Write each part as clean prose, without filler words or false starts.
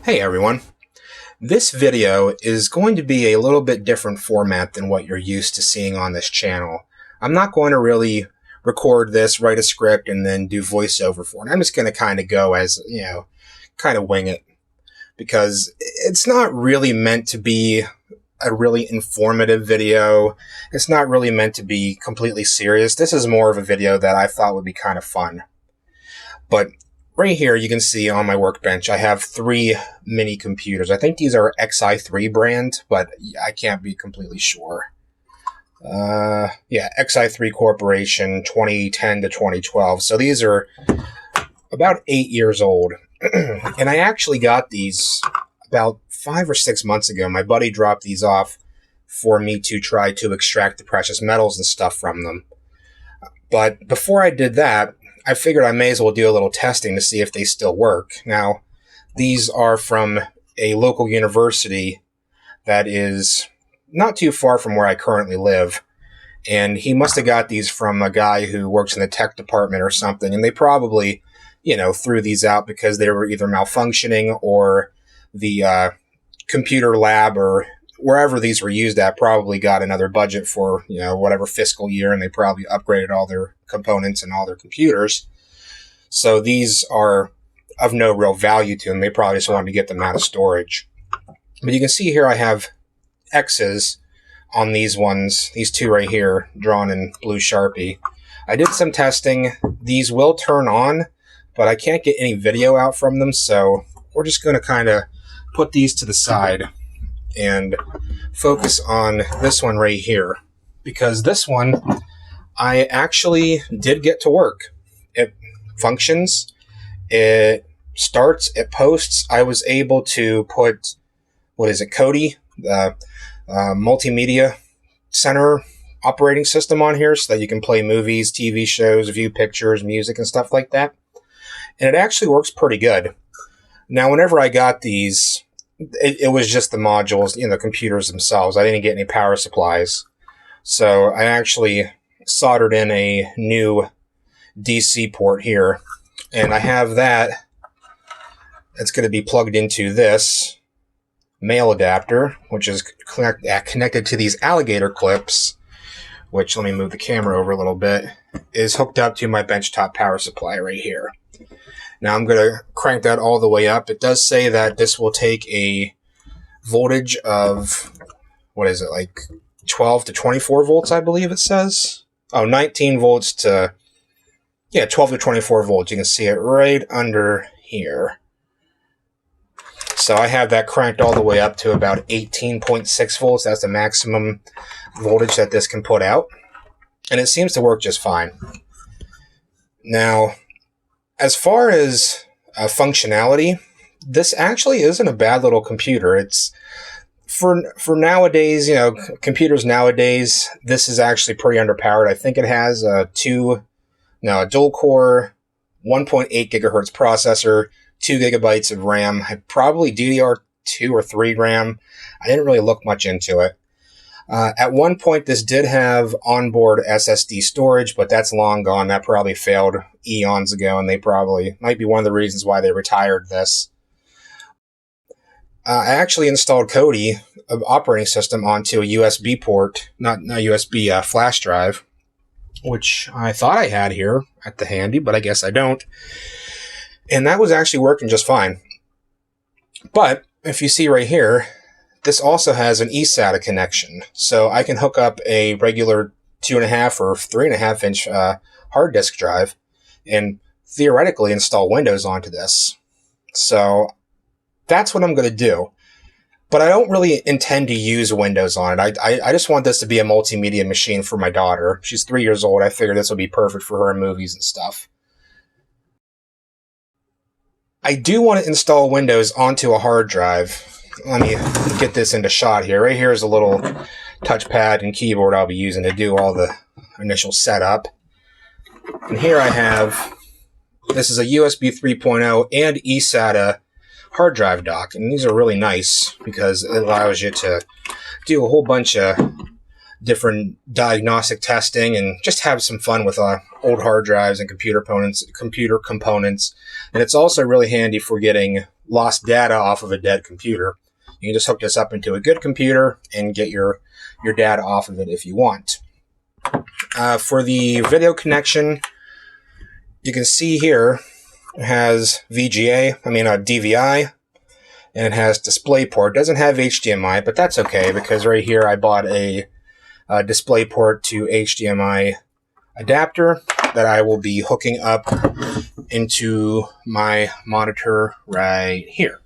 Hey everyone. This video is going to be a little bit different format than what you're used to seeing on this channel. I'm not going to really record this, write a script, and then do voiceover for it. I'm just going to kind of go as, kind of wing it. Because it's not really meant to be a really informative video. It's not really meant to be completely serious. This is more of a video that I thought would be kind of fun. But right here, you can see on my workbench, I have 3 mini computers. I think these are XI3 brand, but I can't be completely sure. Yeah, XI3 Corporation, 2010 to 2012. So these are about 8 years old. And I actually got these about 5 or 6 months ago. My buddy dropped these off for me to try to extract the precious metals and stuff from them. But before I did that, I figured I may as well do a little testing to see if they still work. Now, these are from a local university that is not too far from where I currently live. And he must have got these from a guy who works in the tech department or something. And they probably, threw these out because they were either malfunctioning or the computer lab or wherever these were used at probably got another budget for, whatever fiscal year, and they probably upgraded all their components and all their computers. So these are of no real value to them. They probably just wanted to get them out of storage. But you can see here I have X's on these ones, these 2 right here, drawn in blue Sharpie. I did some testing. These will turn on, but I can't get any video out from them, so we're just going to kind of put these to the side and focus on this one right here, because this one I actually did get to work. It functions, it starts, it posts. I was able to put, Kodi, the multimedia center operating system on here so that you can play movies, TV shows, view pictures, music, and stuff like that. And it actually works pretty good. Now, whenever I got these, it was just the modules, the computers themselves. I didn't get any power supplies. So I actually soldered in a new DC port here. And I have that. It's going to be plugged into this male adapter, which is connected to these alligator clips, which, let me move the camera over a little bit, is hooked up to my benchtop power supply right here. Now I'm going to crank that all the way up. It does say that this will take a voltage of, 12 to 24 volts, I believe it says. Oh, 19 volts to, 12 to 24 volts. You can see it right under here. So I have that cranked all the way up to about 18.6 volts. That's the maximum voltage that this can put out. And it seems to work just fine. Now, as far as functionality, this actually isn't a bad little computer. It's for nowadays, computers nowadays, this is actually pretty underpowered. I think it has a dual core 1.8 gigahertz processor, 2 gigabytes of RAM, probably DDR2 or 3 RAM. I didn't really look much into it. At one point, this did have onboard SSD storage, but that's long gone. That probably failed eons ago, and they probably might be one of the reasons why they retired this. I actually installed Kodi, an operating system, onto a USB port, not USB flash drive, which I thought I had here at the handy, but I guess I don't. And that was actually working just fine. But if you see right here, this also has an eSATA connection, so I can hook up a regular 2.5 or 3.5 inch hard disk drive and theoretically install Windows onto this. So that's what I'm going to do. But I don't really intend to use Windows on it. I just want this to be a multimedia machine for my daughter. She's 3 years old. I figured this would be perfect for her in movies and stuff. I do want to install Windows onto a hard drive. Let me get this into shot here. Right here is a little touchpad and keyboard I'll be using to do all the initial setup. And here I have, this is a USB 3.0 and eSATA hard drive dock. And these are really nice because it allows you to do a whole bunch of different diagnostic testing and just have some fun with old hard drives and computer components. And it's also really handy for getting lost data off of a dead computer. You can just hook this up into a good computer and get your data off of it if you want. For the video connection, you can see here it has DVI, and it has DisplayPort. It doesn't have HDMI, but that's okay because right here I bought a DisplayPort to HDMI adapter that I will be hooking up into my monitor right here.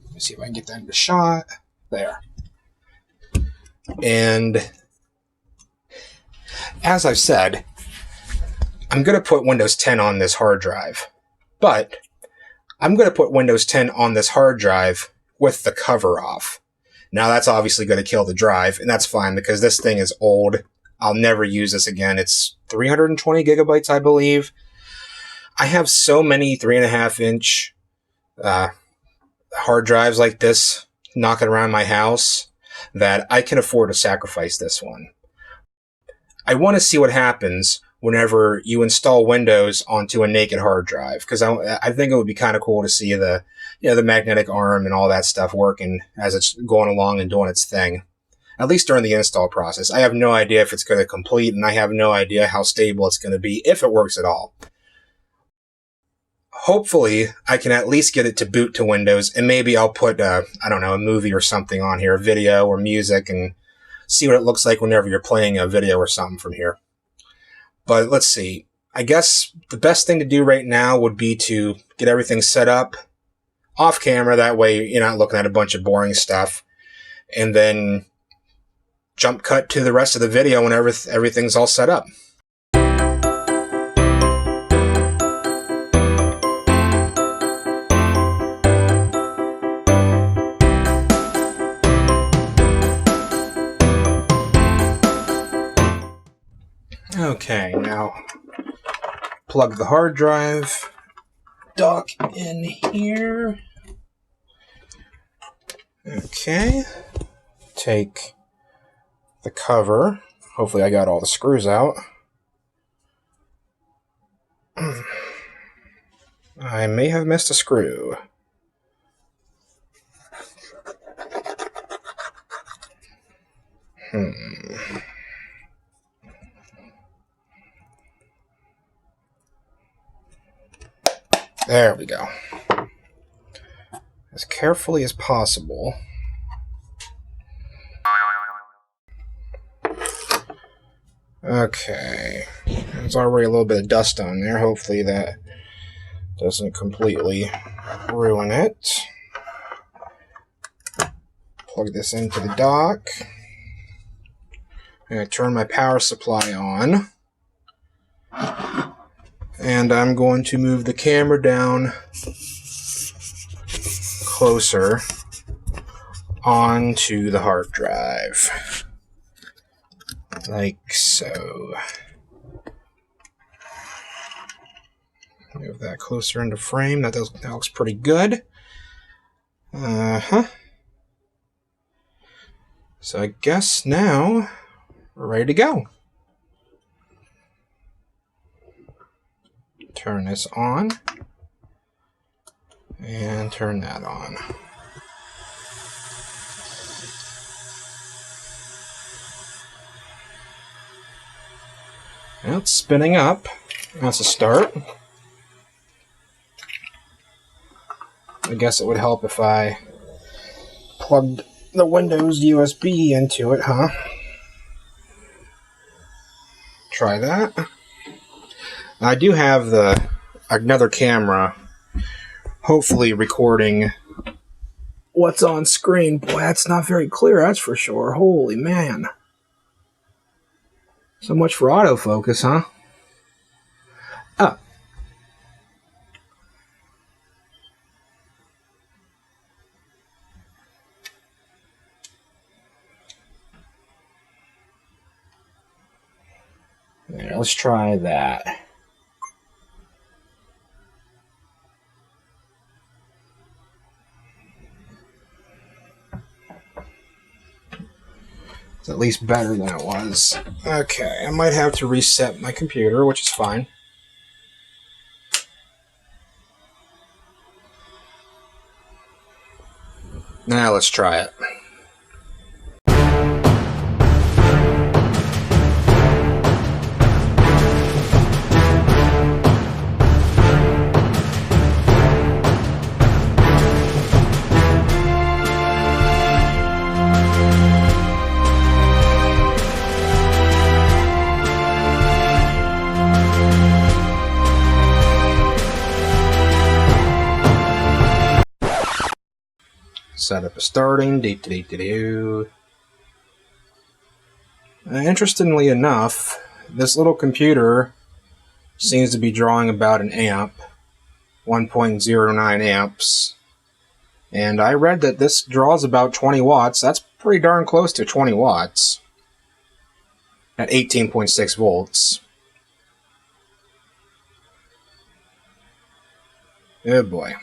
Let me see if I can get that in the shot. There. And as I've said, I'm going to put Windows 10 on this hard drive, but I'm going to put Windows 10 on this hard drive with the cover off. Now that's obviously going to kill the drive, and that's fine because this thing is old. I'll never use this again. It's 320 gigabytes, I believe. I have so many 3.5-inch hard drives like this knocking around my house that I can afford to sacrifice this one. I want to see what happens whenever you install Windows onto a naked hard drive, because I think it would be kind of cool to see the magnetic arm and all that stuff working as it's going along and doing its thing, at least during the install process. I have no idea if it's going to complete, and I have no idea how stable it's going to be, if it works at all. Hopefully, I can at least get it to boot to Windows, and maybe I'll put, a movie or something on here, video or music, and see what it looks like whenever you're playing a video or something from here. But let's see. I guess the best thing to do right now would be to get everything set up off camera. That way you're not looking at a bunch of boring stuff. And then jump cut to the rest of the video whenever everything's all set up. Okay, now plug the hard drive dock in here. Okay, take the cover. Hopefully I got all the screws out. I may have missed a screw. There we go. As carefully as possible. Okay. There's already a little bit of dust on there. Hopefully that doesn't completely ruin it. Plug this into the dock. I'm going to turn my power supply on. And I'm going to move the camera down closer onto the hard drive. Like so. Move that closer into frame. That looks pretty good. So I guess now we're ready to go. Turn this on, and turn that on. Now it's spinning up. That's a start. I guess it would help if I plugged the Windows USB into it, huh? Try that. I do have another camera, hopefully recording what's on screen. Boy, that's not very clear, that's for sure. Holy man. So much for autofocus, huh? Oh. There, let's try that. It's at least better than it was. Okay, I might have to reset my computer, which is fine. Now let's try it. Setup is starting. Interestingly enough, this little computer seems to be drawing about an amp, 1.09 amps. And I read that this draws about 20 watts. That's pretty darn close to 20 watts at 18.6 volts. Oh boy.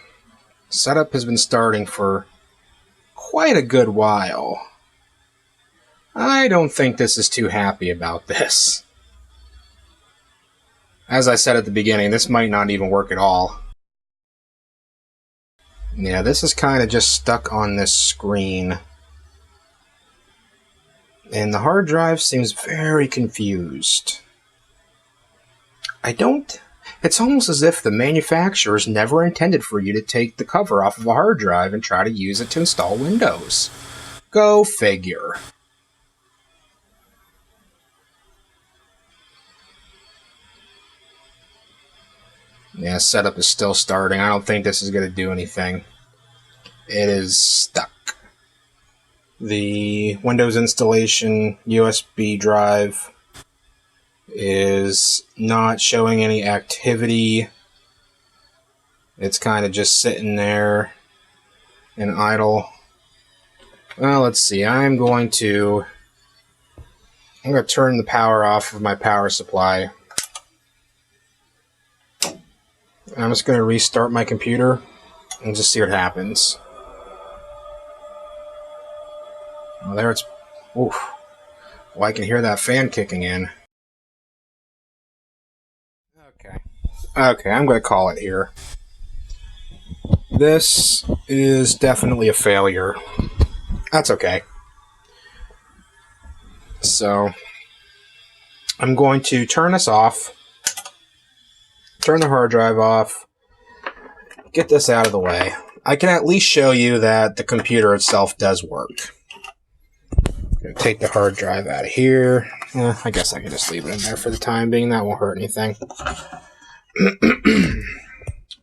Setup has been starting for quite a good while. I don't think this is too happy about this. As I said at the beginning, this might not even work at all. Yeah, this is kind of just stuck on this screen. And the hard drive seems very confused. It's almost as if the manufacturers never intended for you to take the cover off of a hard drive and try to use it to install Windows. Go figure. Yeah, setup is still starting. I don't think this is going to do anything. It is stuck. The Windows installation USB drive is not showing any activity. It's kind of just sitting there and idle. Well, let's see. I'm going to turn the power off of my power supply. I'm just going to restart my computer and just see what happens. Well, there it's... Oof. Well, I can hear that fan kicking in. Okay, I'm going to call it here. This is definitely a failure. That's okay. So, I'm going to turn this off. Turn the hard drive off. Get this out of the way. I can at least show you that the computer itself does work. I'm going to take the hard drive out of here. I guess I can just leave it in there for the time being. That won't hurt anything.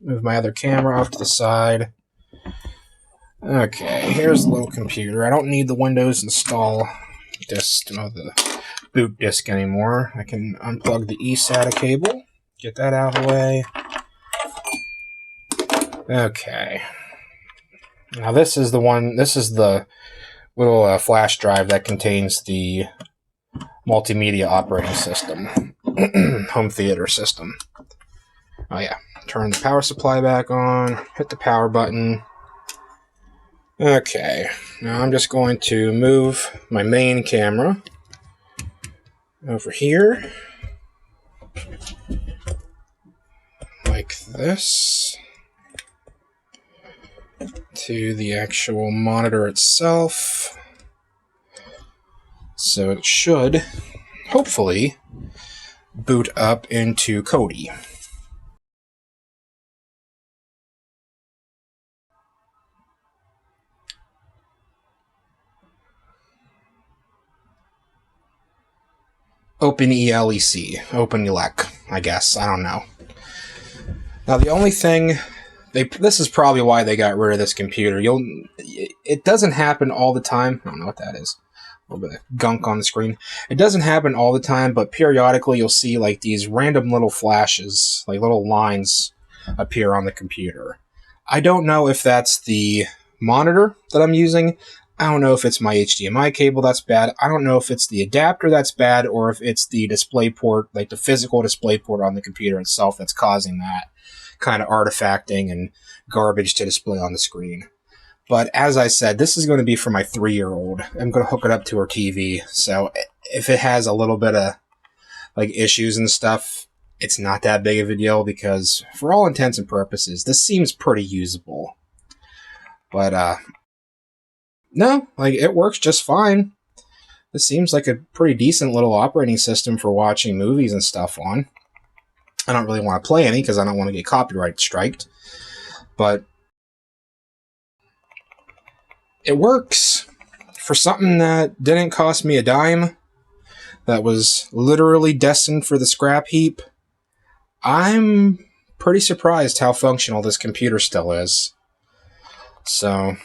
Move my other camera off to the side. Okay, here's the little computer. I don't need the Windows install disk, the boot disk anymore. I can unplug the eSATA cable. Get that out of the way. Okay. Now this is the little flash drive that contains the multimedia operating system. Home theater system. Oh yeah. Turn the power supply back on. Hit the power button. Okay. Now I'm just going to move my main camera over here. Like this. To the actual monitor itself. So it should, hopefully, boot up into Kodi. OpenELEC, OpenELEC, I guess. I don't know. Now the only thing, this is probably why they got rid of this computer. It doesn't happen all the time. I don't know what that is. A little bit of gunk on the screen. It doesn't happen all the time, but periodically you'll see like these random little flashes, like little lines appear on the computer. I don't know if that's the monitor that I'm using. I don't know if it's my HDMI cable that's bad. I don't know if it's the adapter that's bad or if it's the display port, like the physical display port on the computer itself that's causing that kind of artifacting and garbage to display on the screen. But as I said, this is going to be for my 3-year-old. I'm going to hook it up to her TV. So if it has a little bit of like issues and stuff, it's not that big of a deal because for all intents and purposes, this seems pretty usable. But No, like, it works just fine. This seems like a pretty decent little operating system for watching movies and stuff on. I don't really want to play any because I don't want to get copyright striked. But it works for something that didn't cost me a dime, that was literally destined for the scrap heap. I'm pretty surprised how functional this computer still is. So,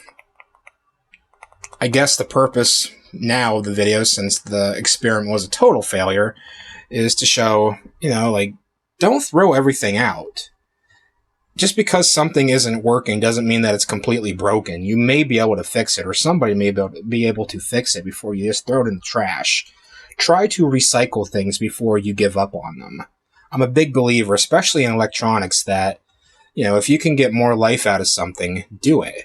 I guess the purpose now of the video, since the experiment was a total failure, is to show, like, don't throw everything out. Just because something isn't working doesn't mean that it's completely broken. You may be able to fix it, or somebody may be able to fix it before you just throw it in the trash. Try to recycle things before you give up on them. I'm a big believer, especially in electronics, that, if you can get more life out of something, do it.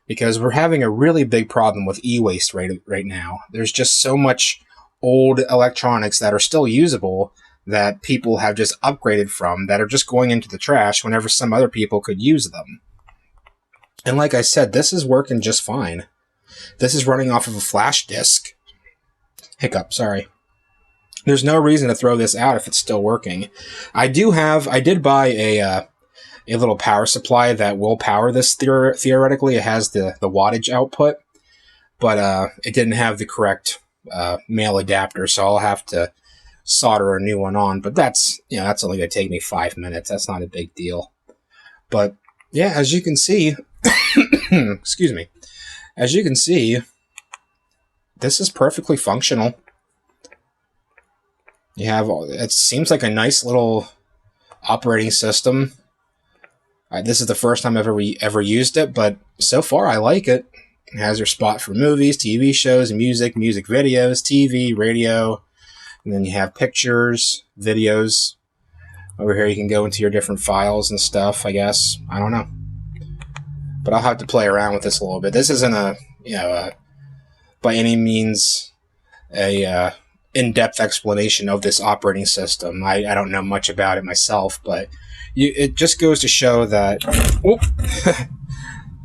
Because we're having a really big problem with e-waste right now. There's just so much old electronics that are still usable that people have just upgraded from, that are just going into the trash whenever some other people could use them. And like I said, this is working just fine. This is running off of a flash disk. Hiccup, sorry. There's no reason to throw this out if it's still working. I did buy a little power supply that will power this theoretically. It has the wattage output, but it didn't have the correct male adapter, so I'll have to solder a new one on. But that's only going to take me 5 minutes. That's not a big deal. But yeah, as you can see, excuse me, as you can see, this is perfectly functional. It seems like a nice little operating system. This is the first time I've ever used it, but so far I like it. It has your spot for movies, TV shows, music videos, TV, radio, and then you have pictures, videos. Over here you can go into your different files and stuff, I guess. I don't know. But I'll have to play around with this a little bit. This isn't by any means a in-depth explanation of this operating system. I don't know much about it myself, but it just goes to show that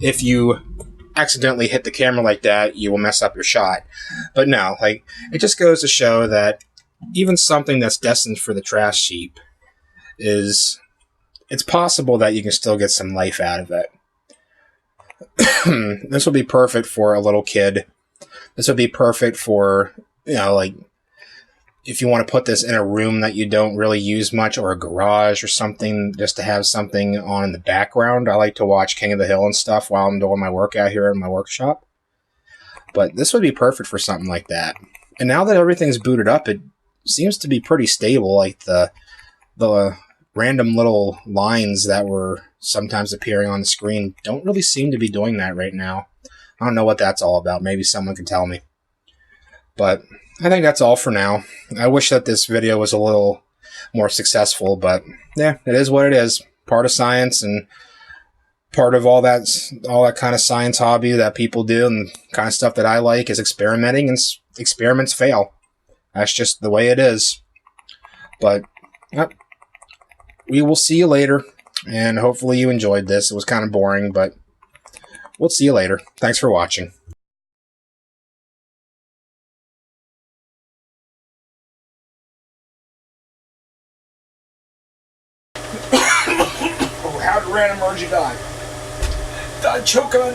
if you accidentally hit the camera like that, you will mess up your shot. But no, it just goes to show that even something that's destined for the trash heap it's possible that you can still get some life out of it. This would be perfect for a little kid. This would be perfect for, if you want to put this in a room that you don't really use much, or a garage or something, just to have something on in the background. I like to watch King of the Hill and stuff while I'm doing my workout here in my workshop. But this would be perfect for something like that. And now that everything's booted up, it seems to be pretty stable. Like the random little lines that were sometimes appearing on the screen don't really seem to be doing that right now. I don't know what that's all about. Maybe someone can tell me. But I think that's all for now. I wish that this video was a little more successful, but yeah, it is what it is. Part of science, and part of all that kind of science hobby that people do, and kind of stuff that I like, is experimenting, and experiments fail. That's just the way it is. But we will see you later, and hopefully you enjoyed this. It was kind of boring, but we'll see you later. Thanks for watching. Oh, how did random Margie die? Died choking on